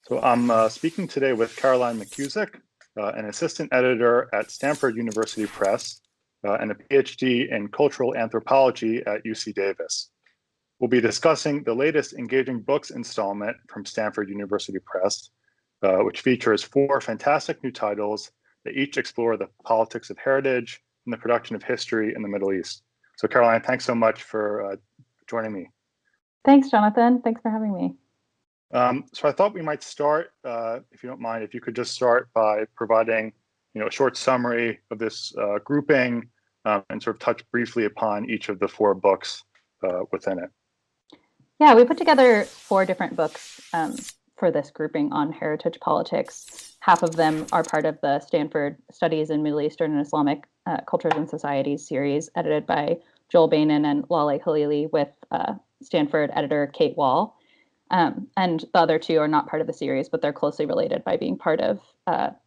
So I'm speaking today with Caroline McKusick, an assistant editor at Stanford University Press, and a PhD in cultural anthropology at UC Davis. We'll be discussing the latest Engaging Books installment from Stanford University Press, which features 4 fantastic new titles that each explore the politics of heritage and the production of history in the Middle East. So Caroline, thanks so much for joining me. Thanks, Jonathan. Thanks for having me. So I thought we might start, if you don't mind, if you could just start by providing, a short summary of this grouping and sort of touch briefly upon each of the 4 books within it. Yeah, we put together 4 different books for this grouping on heritage politics. Half of them are part of the Stanford Studies in Middle Eastern and Islamic Cultures and Societies series, edited by Joel Bainan and Laleh Khalili, with Stanford editor Kate Wall. And the other 2 are not part of the series, but they're closely related by being part of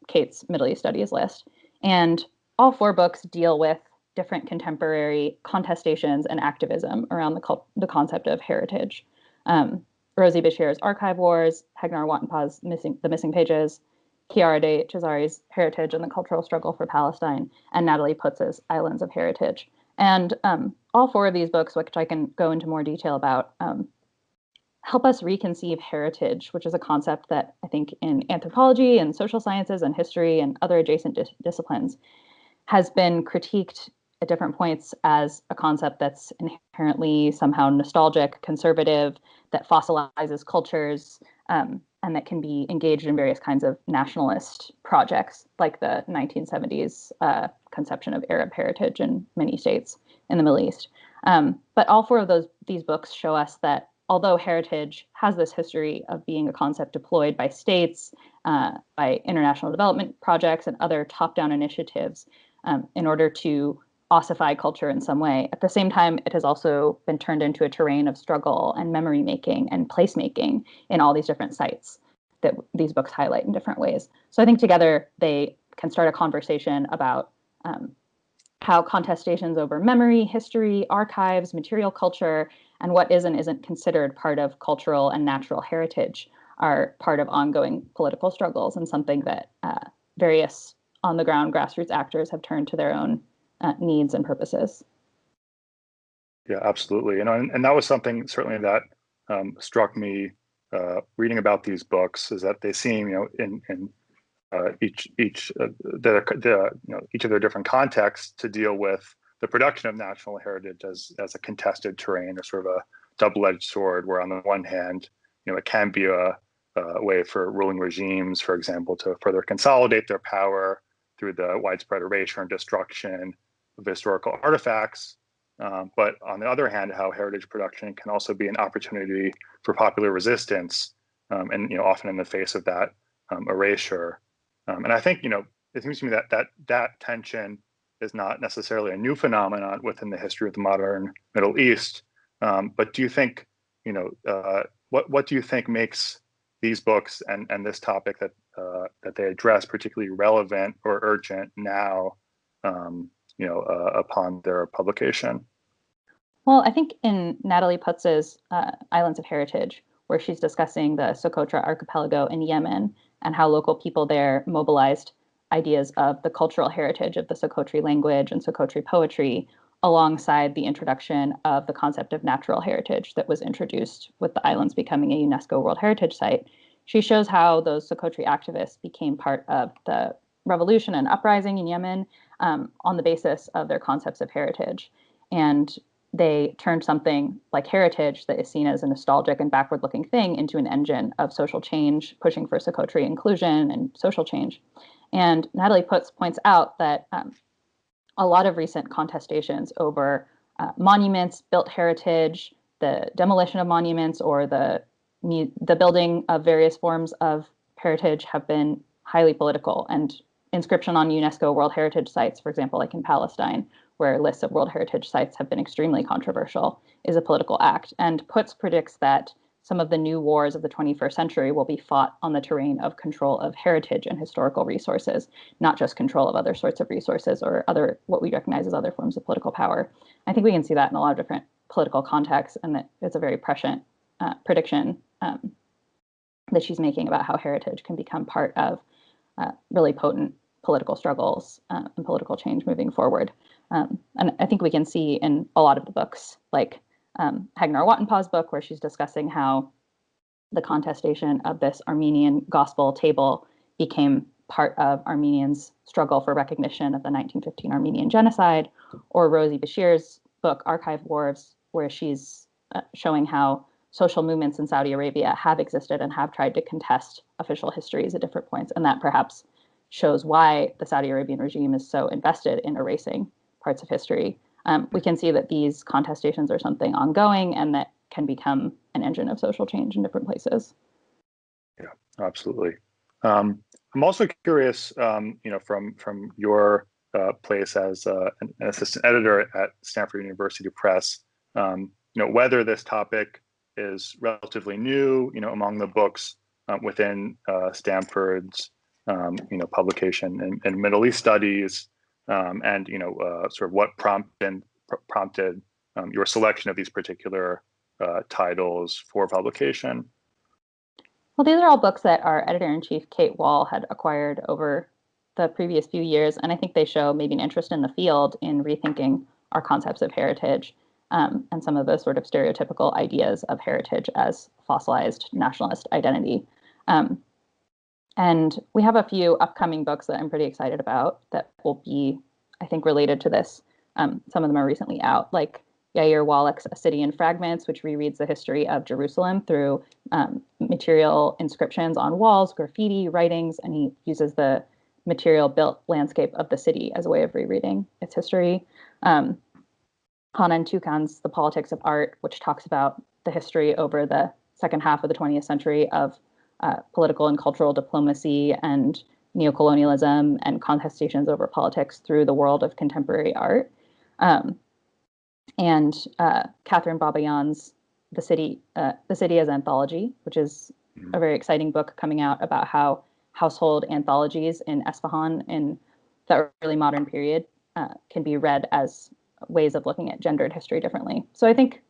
Kate's Middle East Studies list. And all 4 books deal with different contemporary contestations and activism around the concept of heritage. Rosie Bashir's Archive Wars, Hegnar Watenpa's The Missing Pages, Chiara de Cesari's Heritage and the Cultural Struggle for Palestine, and Natalie Putz's Islands of Heritage. And all 4 of these books, which I can go into more detail about, help us reconceive heritage, which is a concept that I think in anthropology and social sciences and history and other adjacent disciplines has been critiqued at different points as a concept that's inherently somehow nostalgic, conservative, that fossilizes cultures, and that can be engaged in various kinds of nationalist projects, like the 1970s conception of Arab heritage in many states in the Middle East. But all 4 of these books show us that although heritage has this history of being a concept deployed by states, by international development projects, and other top-down initiatives in order to ossify culture in some way, at the same time, it has also been turned into a terrain of struggle and memory making and placemaking in all these different sites that these books highlight in different ways. So I think together they can start a conversation about how contestations over memory, history, archives, material culture, and what is and isn't considered part of cultural and natural heritage are part of ongoing political struggles, and something that various on-the-ground grassroots actors have turned to their own needs and purposes. Yeah, absolutely. And that was something certainly that struck me reading about these books, is that they seem, in each of their different contexts to deal with the production of national heritage as a contested terrain, or sort of a double-edged sword, where on the one hand, it can be a way for ruling regimes, for example, to further consolidate their power through the widespread erasure and destruction of historical artifacts. But on the other hand, how heritage production can also be an opportunity for popular resistance, and often in the face of that erasure. And I think it seems to me that tension is not necessarily a new phenomenon within the history of the modern Middle East. But do you think, what do you think makes these books and this topic that they address particularly relevant or urgent now, upon their publication? Well, I think in Natalie Putz's Islands of Heritage, where she's discussing the Socotra archipelago in Yemen and how local people there mobilized ideas of the cultural heritage of the Socotri language and Socotri poetry, alongside the introduction of the concept of natural heritage that was introduced with the islands becoming a UNESCO World Heritage Site. She shows how those Socotri activists became part of the revolution and uprising in Yemen on the basis of their concepts of heritage. And they turned something like heritage that is seen as a nostalgic and backward-looking thing into an engine of social change, pushing for Socotri inclusion and social change. And Natalie Putz points out that a lot of recent contestations over monuments, built heritage, the demolition of monuments, or the building of various forms of heritage have been highly political. And inscription on UNESCO World Heritage Sites, for example, like in Palestine, where lists of World Heritage Sites have been extremely controversial, is a political act. And Putz predicts that some of the new wars of the 21st century will be fought on the terrain of control of heritage and historical resources, not just control of other sorts of resources or other what we recognize as other forms of political power. I think we can see that in a lot of different political contexts, and that it's a very prescient prediction that she's making about how heritage can become part of really potent political struggles and political change moving forward. And I think we can see in a lot of the books, like Hagnar Wattenpaugh's book, where she's discussing how the contestation of this Armenian gospel table became part of Armenians' struggle for recognition of the 1915 Armenian genocide, or Rosie Bashir's book, Archive Wars, where she's showing how social movements in Saudi Arabia have existed and have tried to contest official histories at different points. And that perhaps shows why the Saudi Arabian regime is so invested in erasing parts of history. We can see that these contestations are something ongoing and that can become an engine of social change in different places. Yeah, absolutely. I'm also curious, from your place as an assistant editor at Stanford University Press, whether this topic is relatively new, among the books within Stanford's, publication in Middle East studies, and sort of what prompted your selection of these particular titles for publication. Well, these are all books that our editor-in-chief, Kate Wall, had acquired over the previous few years, and I think they show maybe an interest in the field in rethinking our concepts of heritage and some of the sort of stereotypical ideas of heritage as fossilized nationalist identity. And we have a few upcoming books that I'm pretty excited about that will be, I think, related to this. Some of them are recently out, like Yair Wallach's A City in Fragments, which rereads the history of Jerusalem through material inscriptions on walls, graffiti, writings, and he uses the material-built landscape of the city as a way of rereading its history. Hanan Tukan's The Politics of Art, which talks about the history over the second half of the 20th century of political and cultural diplomacy and neocolonialism and contestations over politics through the world of contemporary art. And Catherine Babayan's The City as Anthology, which is a very exciting book coming out about how household anthologies in Esfahan in the early modern period can be read as ways of looking at gendered history differently. So I think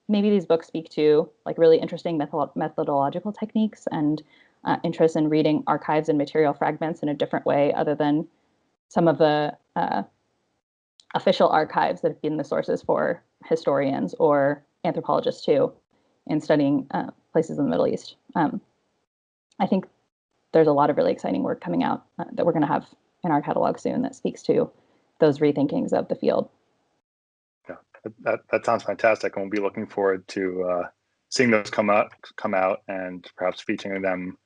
maybe these books speak to like really interesting methodological techniques and interest in reading archives and material fragments in a different way other than some of the official archives that have been the sources for historians or anthropologists too in studying places in the Middle East. I think there's a lot of really exciting work coming out that we're going to have in our catalog soon that speaks to those rethinkings of the field. Yeah, that sounds fantastic, and we'll be looking forward to seeing those come out, and perhaps featuring them,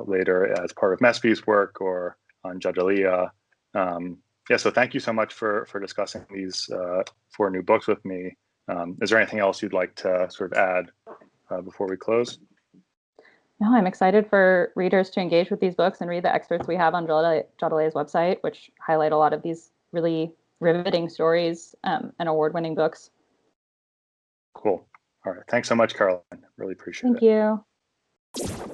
later as part of Mesfi's work or on Jadaliyya. So thank you so much for discussing these 4 new books with me. Is there anything else you'd like to sort of add before we close? No, I'm excited for readers to engage with these books and read the excerpts we have on Jadaliyya's website, which highlight a lot of these really riveting stories and award-winning books. Cool. All right. Thanks so much, Caroline. Really appreciate it. Thank you.